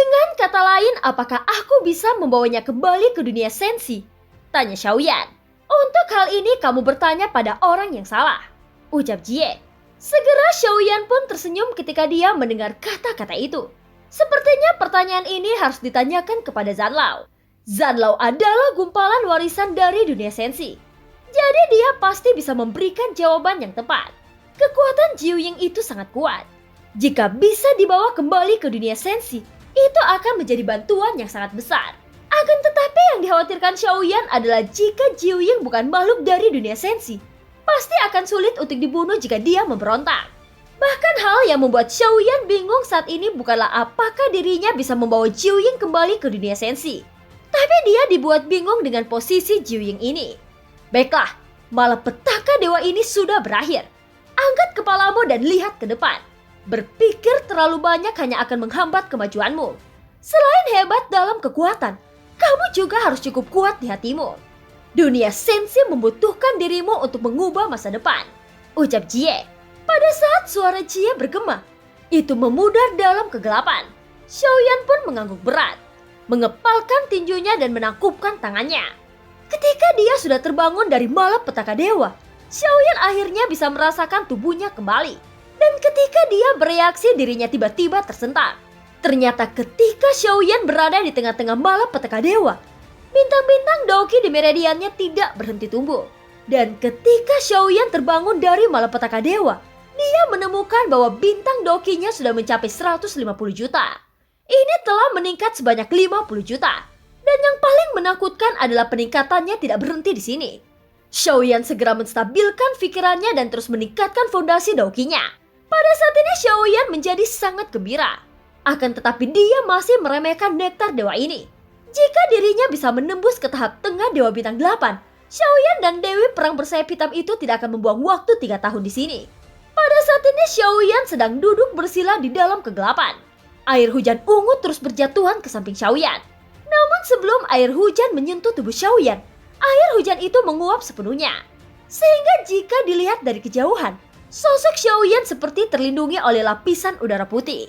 Dengan kata lain, apakah aku bisa membawanya kembali ke dunia sensi? Tanya Xiaoyan. Untuk hal ini kamu bertanya pada orang yang salah, ucap Jie. Segera Xiaoyan pun tersenyum ketika dia mendengar kata-kata itu. Sepertinya pertanyaan ini harus ditanyakan kepada Zanlao. Zanlao adalah gumpalan warisan dari dunia sensi. Jadi dia pasti bisa memberikan jawaban yang tepat. Kekuatan Jiuying itu sangat kuat. Jika bisa dibawa kembali ke dunia sensi, itu akan menjadi bantuan yang sangat besar. Akan tetapi yang dikhawatirkan Xiaoyan adalah jika Jiuying bukan makhluk dari dunia sensi, pasti akan sulit untuk dibunuh jika dia memberontak. Bahkan hal yang membuat Xiaoyan bingung saat ini bukanlah apakah dirinya bisa membawa Jiuying kembali ke dunia sensi, tapi dia dibuat bingung dengan posisi Jiuying ini. Baiklah, malapetaka dewa ini sudah berakhir. Angkat kepalamu dan lihat ke depan. Berpikir terlalu banyak hanya akan menghambat kemajuanmu. Selain hebat dalam kekuatan, kamu juga harus cukup kuat di hatimu. Dunia sensi membutuhkan dirimu untuk mengubah masa depan, ucap Jie. Pada saat suara Jie bergema, itu memudar dalam kegelapan. Xiaoyan pun mengangguk berat, mengepalkan tinjunya dan menangkupkan tangannya. Ketika dia sudah terbangun dari malapetaka dewa, Xiaoyan akhirnya bisa merasakan tubuhnya kembali. Dan ketika dia bereaksi, dirinya tiba-tiba tersentak. Ternyata ketika Xiaoyan berada di tengah-tengah malapetaka dewa, bintang-bintang Doki di meridiannya tidak berhenti tumbuh. Dan ketika Xiaoyan terbangun dari malapetaka dewa, dia menemukan bahwa bintang Dokinya sudah mencapai 150 juta. Ini telah meningkat sebanyak 50 juta. Dan yang paling menakutkan adalah peningkatannya tidak berhenti di sini. Xiaoyan segera menstabilkan pikirannya dan terus meningkatkan fondasi Dokinya. Pada saat ini Xiaoyan menjadi sangat gembira. Akan tetapi dia masih meremehkan nektar dewa ini. Jika dirinya bisa menembus ke tahap tengah Dewa Bintang 8, Xiaoyan dan Dewi Perang Bersayap Hitam itu tidak akan membuang waktu 3 tahun di sini. Pada saat ini Xiaoyan sedang duduk bersila di dalam kegelapan. Air hujan ungu terus berjatuhan ke samping Xiaoyan. Namun sebelum air hujan menyentuh tubuh Xiaoyan, air hujan itu menguap sepenuhnya. Sehingga jika dilihat dari kejauhan, sosok Xiaoyan seperti terlindungi oleh lapisan udara putih.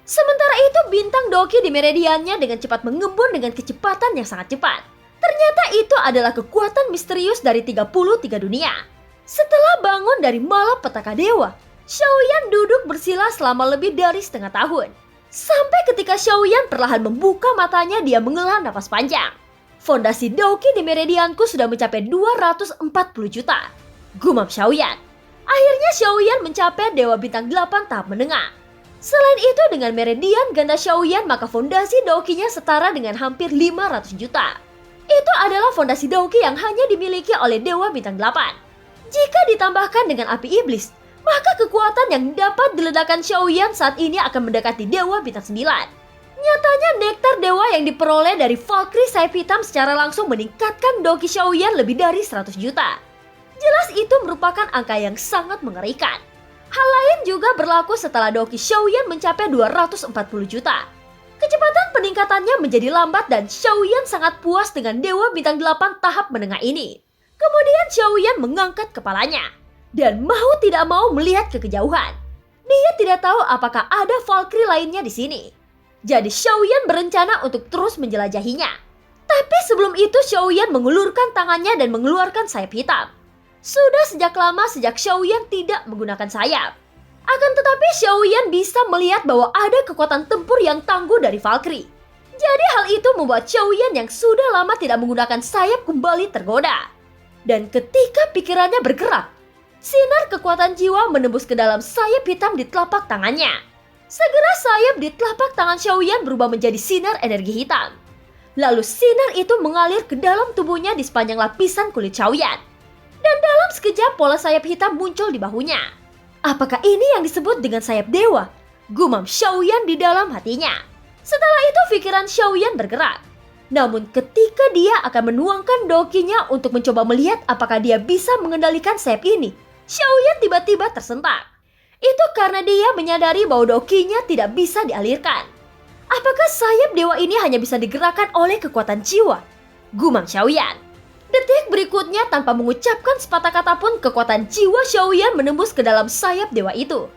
Sementara itu bintang Doki di meridiannya dengan cepat mengembun dengan kecepatan yang sangat cepat. Ternyata itu adalah kekuatan misterius dari 33 dunia. Setelah bangun dari malapetaka dewa, Xiaoyan duduk bersila selama lebih dari setengah tahun. Sampai ketika Xiaoyan perlahan membuka matanya, dia menghela napas panjang. Fondasi Doki di meridianku sudah mencapai 240 juta. Gumam Xiaoyan. Akhirnya Xiaoyan mencapai Dewa Bintang 8 tahap menengah. Selain itu dengan meridian ganda Xiaoyan, maka fondasi Dokinya setara dengan hampir 500 juta. Itu adalah fondasi Doki yang hanya dimiliki oleh Dewa Bintang 8. Jika ditambahkan dengan api iblis, maka kekuatan yang dapat diledakkan Xiaoyan saat ini akan mendekati Dewa Bintang 9. Nyatanya nektar dewa yang diperoleh dari Valkyrie sayap hitam secara langsung meningkatkan Doki Xiaoyan lebih dari 100 juta. Jelas itu merupakan angka yang sangat mengerikan. Hal lain juga berlaku setelah Doki Xiaoyan mencapai 240 juta. Kecepatan peningkatannya menjadi lambat dan Xiaoyan sangat puas dengan Dewa Bintang 8 tahap menengah ini. Kemudian Xiaoyan mengangkat kepalanya dan mau tidak mau melihat ke kejauhan. Dia tidak tahu apakah ada Valkyrie lainnya di sini. Jadi Xiaoyan berencana untuk terus menjelajahinya. Tapi sebelum itu Xiaoyan mengulurkan tangannya dan mengeluarkan sayap hitam. Sudah sejak lama sejak Xiaoyan tidak menggunakan sayap. Akan tetapi Xiaoyan bisa melihat bahwa ada kekuatan tempur yang tangguh dari Valkyrie. Jadi hal itu membuat Xiaoyan yang sudah lama tidak menggunakan sayap kembali tergoda. Dan ketika pikirannya bergerak, sinar kekuatan jiwa menembus ke dalam sayap hitam di telapak tangannya. Segera sayap di telapak tangan Xiaoyan berubah menjadi sinar energi hitam. Lalu sinar itu mengalir ke dalam tubuhnya di sepanjang lapisan kulit Xiaoyan. Dan dalam sekejap pola sayap hitam muncul di bahunya. Apakah ini yang disebut dengan sayap dewa? Gumam Xiaoyan di dalam hatinya. Setelah itu pikiran Xiaoyan bergerak. Namun ketika dia akan menuangkan Dokinya untuk mencoba melihat apakah dia bisa mengendalikan sayap ini, Xiaoyan tiba-tiba tersentak. Itu karena dia menyadari bahwa Dokinya tidak bisa dialirkan. Apakah sayap dewa ini hanya bisa digerakkan oleh kekuatan jiwa? Gumam Xiaoyan. Detik berikutnya tanpa mengucapkan sepatah kata pun kekuatan jiwa Xiaoyan menembus ke dalam sayap dewa itu.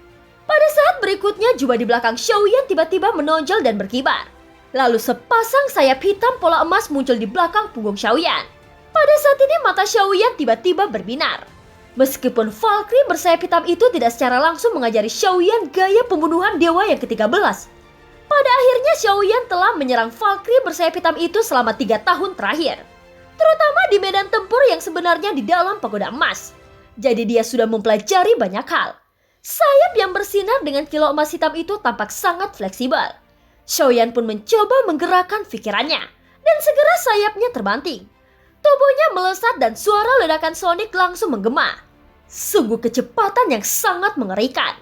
Pada saat berikutnya jubah di belakang Xiaoyan tiba-tiba menonjol dan berkibar. Lalu sepasang sayap hitam pola emas muncul di belakang punggung Xiaoyan. Pada saat ini mata Xiaoyan tiba-tiba berbinar. Meskipun Valkyrie bersayap hitam itu tidak secara langsung mengajari Xiaoyan gaya pembunuhan dewa yang ke-13. Pada akhirnya Xiaoyan telah menyerang Valkyrie bersayap hitam itu selama 3 tahun terakhir. Terutama di medan tempur yang sebenarnya di dalam pagoda emas. Jadi dia sudah mempelajari banyak hal. Sayap yang bersinar dengan kilau emas hitam itu tampak sangat fleksibel. Xiaoyan pun mencoba menggerakkan pikirannya. Dan segera sayapnya terbanting. Tubuhnya melesat dan suara ledakan sonik langsung menggema. Sungguh kecepatan yang sangat mengerikan.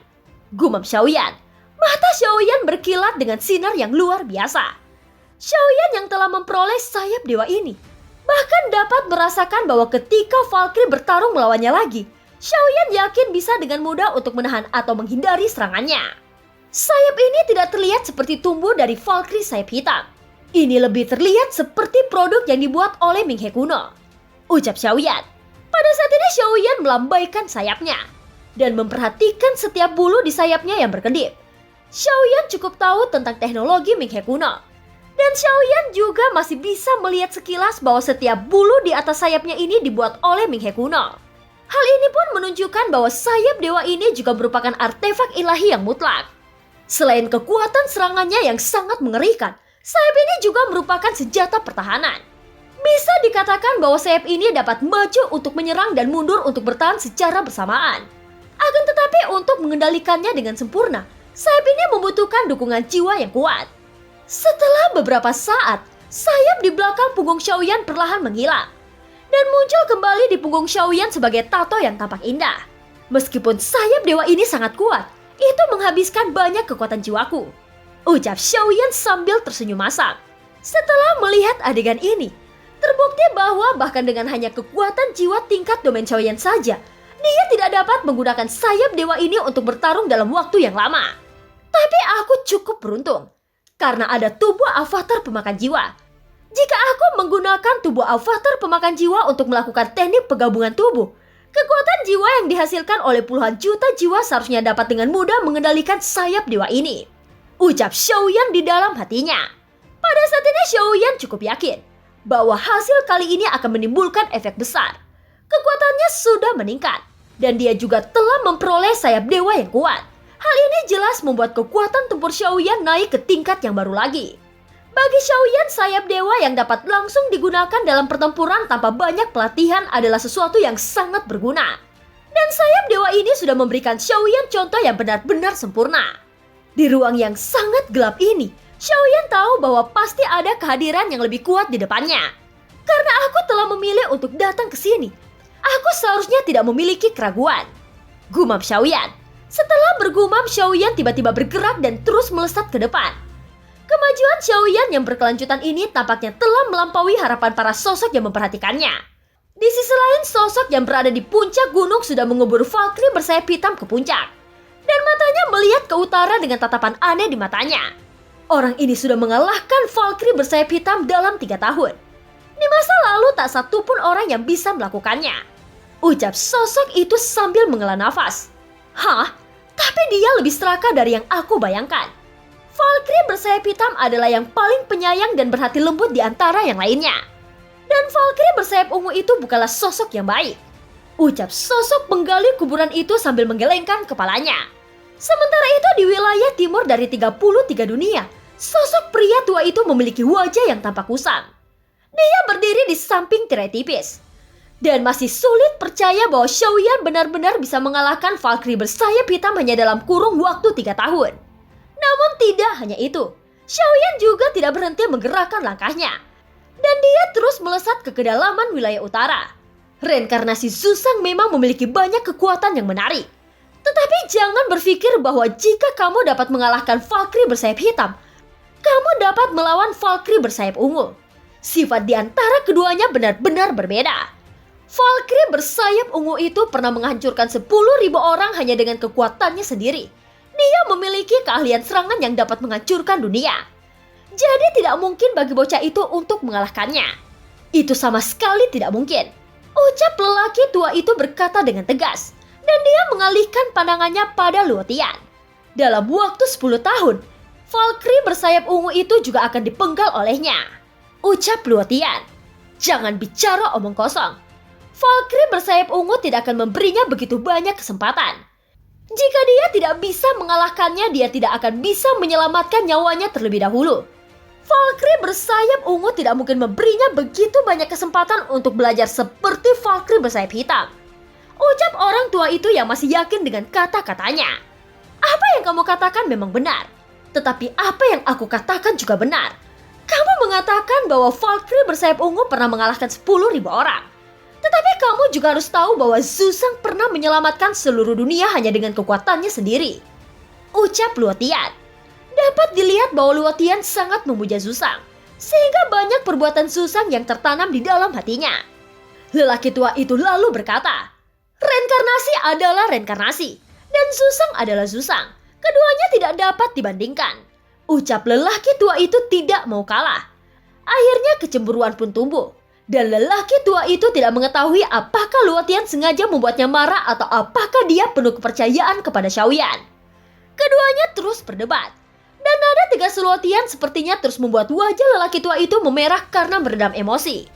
Gumam Xiaoyan. Mata Xiaoyan berkilat dengan sinar yang luar biasa. Xiaoyan yang telah memperoleh sayap dewa ini bahkan dapat merasakan bahwa ketika Valkyrie bertarung melawannya lagi, Xiaoyan yakin bisa dengan mudah untuk menahan atau menghindari serangannya. Sayap ini tidak terlihat seperti tumbuh dari Valkyrie sayap hitam. Ini lebih terlihat seperti produk yang dibuat oleh Ming He kuno, ucap Xiaoyan. Pada saat ini Xiaoyan melambaikan sayapnya dan memperhatikan setiap bulu di sayapnya yang berkedip. Xiaoyan cukup tahu tentang teknologi Ming He kuno. Dan Xiaoyan juga masih bisa melihat sekilas bahwa setiap bulu di atas sayapnya ini dibuat oleh Ming He kuno. Hal ini pun menunjukkan bahwa sayap dewa ini juga merupakan artefak ilahi yang mutlak. Selain kekuatan serangannya yang sangat mengerikan, sayap ini juga merupakan senjata pertahanan. Bisa dikatakan bahwa sayap ini dapat maju untuk menyerang dan mundur untuk bertahan secara bersamaan. Akan tetapi untuk mengendalikannya dengan sempurna, sayap ini membutuhkan dukungan jiwa yang kuat. Setelah beberapa saat, sayap di belakang punggung Xiaoyan perlahan menghilang. Dan muncul kembali di punggung Xiaoyan sebagai tato yang tampak indah. Meskipun sayap dewa ini sangat kuat, itu menghabiskan banyak kekuatan jiwaku, ucap Xiaoyan sambil tersenyum masam. Setelah melihat adegan ini, terbukti bahwa bahkan dengan hanya kekuatan jiwa tingkat domain Xiaoyan saja, dia tidak dapat menggunakan sayap dewa ini untuk bertarung dalam waktu yang lama. Tapi aku cukup beruntung, karena ada tubuh avatar pemakan jiwa. Jika aku menggunakan tubuh avatar pemakan jiwa untuk melakukan teknik penggabungan tubuh, kekuatan jiwa yang dihasilkan oleh puluhan juta jiwa seharusnya dapat dengan mudah mengendalikan sayap dewa ini, ucap Xiaoyan di dalam hatinya. Pada saat ini Xiaoyan cukup yakin bahwa hasil kali ini akan menimbulkan efek besar. Kekuatannya sudah meningkat, dan dia juga telah memperoleh sayap dewa yang kuat. Hal ini jelas membuat kekuatan tempur Xiaoyan naik ke tingkat yang baru lagi. Bagi Xiaoyan, sayap dewa yang dapat langsung digunakan dalam pertempuran tanpa banyak pelatihan adalah sesuatu yang sangat berguna. Dan sayap dewa ini sudah memberikan Xiaoyan contoh yang benar-benar sempurna. Di ruang yang sangat gelap ini, Xiaoyan tahu bahwa pasti ada kehadiran yang lebih kuat di depannya. Karena aku telah memilih untuk datang ke sini, aku seharusnya tidak memiliki keraguan, gumam Xiaoyan. Setelah bergumam, Xiaoyan tiba-tiba bergerak dan terus melesat ke depan. Kemajuan Xiaoyan yang berkelanjutan ini tampaknya telah melampaui harapan para sosok yang memperhatikannya. Di sisi lain, sosok yang berada di puncak gunung sudah mengubur Valkyrie bersayap hitam ke puncak. Dan matanya melihat ke utara dengan tatapan aneh di matanya. Orang ini sudah mengalahkan Valkyrie bersayap hitam dalam 3 tahun. Di masa lalu tak satu pun orang yang bisa melakukannya, ucap sosok itu sambil menghela nafas. Hah? Tapi dia lebih serakah dari yang aku bayangkan. Valkyrie bersayap hitam adalah yang paling penyayang dan berhati lembut di antara yang lainnya. Dan Valkyrie bersayap ungu itu bukanlah sosok yang baik, ucap sosok penggali kuburan itu sambil menggelengkan kepalanya. Sementara itu di wilayah timur dari 33 dunia, sosok pria tua itu memiliki wajah yang tampak kusam. Dia berdiri di samping tirai tipis. Dan masih sulit percaya bahwa Xiaoyan benar-benar bisa mengalahkan Valkyrie bersayap hitam hanya dalam kurung waktu 3 tahun. Namun tidak hanya itu, Xiaoyan juga tidak berhenti menggerakkan langkahnya. Dan dia terus melesat ke kedalaman wilayah utara. Reinkarnasi Zhu-Shang memang memiliki banyak kekuatan yang menarik. Tetapi jangan berpikir bahwa jika kamu dapat mengalahkan Valkyrie bersayap hitam, kamu dapat melawan Valkyrie bersayap ungu. Sifat di antara keduanya benar-benar berbeda. Valkyrie bersayap ungu itu pernah menghancurkan 10.000 orang hanya dengan kekuatannya sendiri. Dia memiliki keahlian serangan yang dapat menghancurkan dunia. Jadi tidak mungkin bagi bocah itu untuk mengalahkannya. Itu sama sekali tidak mungkin, ucap lelaki tua itu berkata dengan tegas. Dan dia mengalihkan pandangannya pada Luo Tian. Dalam waktu 10 tahun, Valkyrie bersayap ungu itu juga akan dipenggal olehnya. Ucap Luotian. Jangan bicara omong kosong. Valkyrie bersayap ungu tidak akan memberinya begitu banyak kesempatan. Jika dia tidak bisa mengalahkannya, dia tidak akan bisa menyelamatkan nyawanya terlebih dahulu. Valkyrie bersayap ungu tidak mungkin memberinya begitu banyak kesempatan untuk belajar seperti Valkyrie bersayap hitam. Ucap orang tua itu yang masih yakin dengan kata-katanya. Apa yang kamu katakan memang benar, tetapi apa yang aku katakan juga benar. Kamu mengatakan bahwa Valkyrie bersayap ungu pernah mengalahkan 10.000 orang. Tetapi kamu juga harus tahu bahwa Zhu Shang pernah menyelamatkan seluruh dunia hanya dengan kekuatannya sendiri. Ucap Luotian. Dapat dilihat bahwa Luotian sangat memuja Zhu Shang, sehingga banyak perbuatan Zhu Shang yang tertanam di dalam hatinya. Lelaki tua itu lalu berkata, reinkarnasi adalah reinkarnasi, dan Zhu Shang adalah Zhu Shang. Keduanya tidak dapat dibandingkan. Ucap lelaki tua itu tidak mau kalah. Akhirnya kecemburuan pun tumbuh. Dan lelaki tua itu tidak mengetahui apakah Luotian sengaja membuatnya marah atau apakah dia penuh kepercayaan kepada Xiaoyan. Keduanya terus berdebat. Dan nada tegas Luotian sepertinya terus membuat wajah lelaki tua itu memerah karena meredam emosi.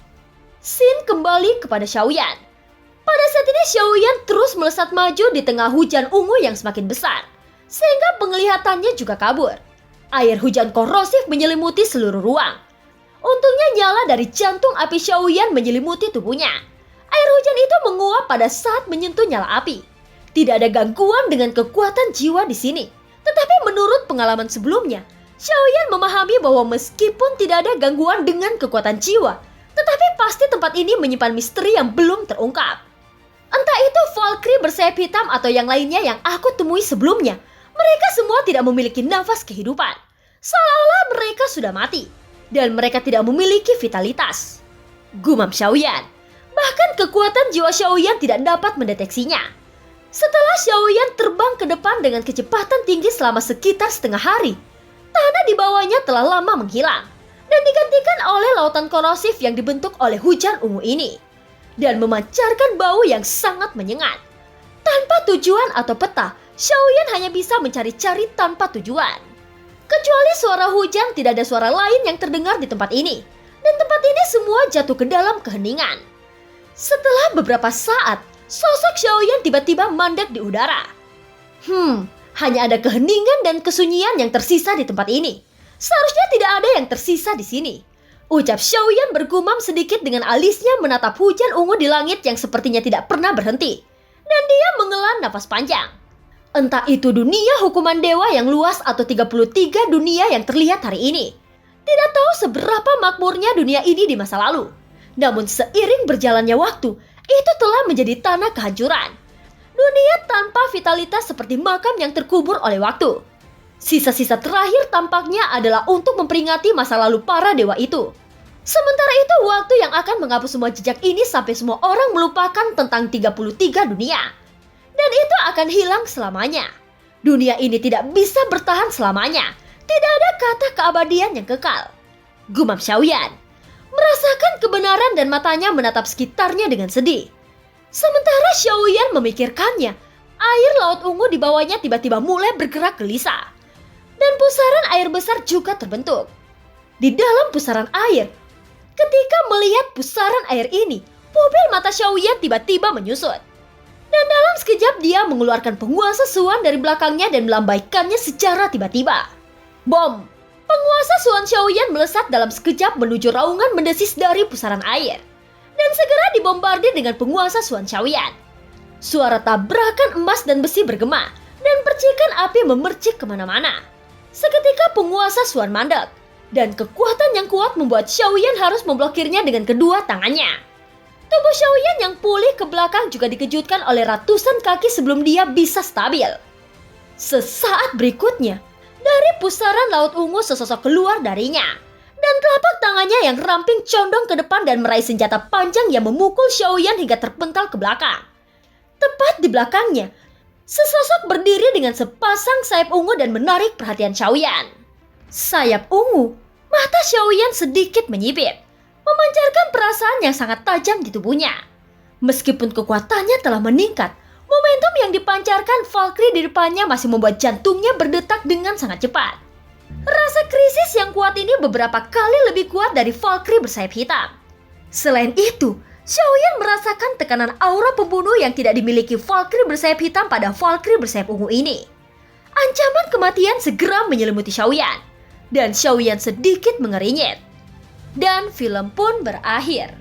Xin kembali kepada Xiaoyan. Pada saat ini Xiaoyan terus melesat maju di tengah hujan ungu yang semakin besar, sehingga penglihatannya juga kabur. Air hujan korosif menyelimuti seluruh ruang. Untungnya nyala dari jantung api Xiaoyan menyelimuti tubuhnya. Air hujan itu menguap pada saat menyentuh nyala api. Tidak ada gangguan dengan kekuatan jiwa di sini. Tetapi menurut pengalaman sebelumnya, Xiaoyan memahami bahwa meskipun tidak ada gangguan dengan kekuatan jiwa, tetapi pasti tempat ini menyimpan misteri yang belum terungkap. Entah itu Valkyrie bersayap hitam atau yang lainnya yang aku temui sebelumnya, mereka semua tidak memiliki nafas kehidupan. Seolah-olah mereka sudah mati. Dan mereka tidak memiliki vitalitas. Gumam Xiaoyan. Bahkan kekuatan jiwa Xiaoyan tidak dapat mendeteksinya. Setelah Xiaoyan terbang ke depan dengan kecepatan tinggi selama sekitar setengah hari, tanah di bawahnya telah lama menghilang dan digantikan oleh lautan korosif yang dibentuk oleh hujan ungu ini dan memancarkan bau yang sangat menyengat. Tanpa tujuan atau peta, Xiaoyan hanya bisa mencari-cari tanpa tujuan. Kecuali suara hujan, tidak ada suara lain yang terdengar di tempat ini. Dan tempat ini semua jatuh ke dalam keheningan. Setelah beberapa saat, sosok Xiaoyan tiba-tiba mandek di udara. Hanya ada keheningan dan kesunyian yang tersisa di tempat ini. Seharusnya tidak ada yang tersisa di sini. Ucap Xiaoyan bergumam sedikit dengan alisnya menatap hujan ungu di langit yang sepertinya tidak pernah berhenti. Dan dia menghela nafas panjang. Entah itu dunia hukuman dewa yang luas atau 33 dunia yang terlihat hari ini. Tidak tahu seberapa makmurnya dunia ini di masa lalu. Namun seiring berjalannya waktu, itu telah menjadi tanah kehancuran. Dunia tanpa vitalitas seperti makam yang terkubur oleh waktu. Sisa-sisa terakhir tampaknya adalah untuk memperingati masa lalu para dewa itu. Sementara itu waktu yang akan menghapus semua jejak ini sampai semua orang melupakan tentang 33 dunia. Dan itu akan hilang selamanya. Dunia ini tidak bisa bertahan selamanya. Tidak ada kata keabadian yang kekal. Gumam Xiaoyan. Merasakan kebenaran dan matanya menatap sekitarnya dengan sedih. Sementara Xiaoyan memikirkannya, air laut ungu di bawahnya tiba-tiba mulai bergerak gelisah. Dan pusaran air besar juga terbentuk. Di dalam pusaran air, ketika melihat pusaran air ini, pupil mata Xiaoyan tiba-tiba menyusut. Dan dalam sekejap dia mengeluarkan penguasa Suan dari belakangnya dan melambaikannya secara tiba-tiba. Bom! Penguasa Suan Xiaoyan melesat dalam sekejap menuju raungan mendesis dari pusaran air. Dan segera dibombardir dengan penguasa Suan Xiaoyan. Suara tabrakan emas dan besi bergema, dan percikan api memercik kemana-mana. Seketika penguasa Suan mandek, dan kekuatan yang kuat membuat Xiaoyan harus memblokirnya dengan kedua tangannya. Tubuh Xiaoyan yang pulih ke belakang juga dikejutkan oleh ratusan kaki sebelum dia bisa stabil. Sesaat berikutnya, dari pusaran laut ungu sesosok keluar darinya. Dan telapak tangannya yang ramping condong ke depan dan meraih senjata panjang yang memukul Xiaoyan hingga terpental ke belakang. Tepat di belakangnya, sesosok berdiri dengan sepasang sayap ungu dan menarik perhatian Xiaoyan. Sayap ungu, mata Xiaoyan sedikit menyipit, memancarkan perasaan yang sangat tajam di tubuhnya. Meskipun kekuatannya telah meningkat, momentum yang dipancarkan Valkyrie di depannya masih membuat jantungnya berdetak dengan sangat cepat. Rasa krisis yang kuat ini beberapa kali lebih kuat dari Valkyrie bersayap hitam. Selain itu, Xiaoyan merasakan tekanan aura pembunuh yang tidak dimiliki Valkyrie bersayap hitam pada Valkyrie bersayap ungu ini. Ancaman kematian segera menyelimuti Xiaoyan, dan Xiaoyan sedikit mengerinyit. Dan film pun berakhir.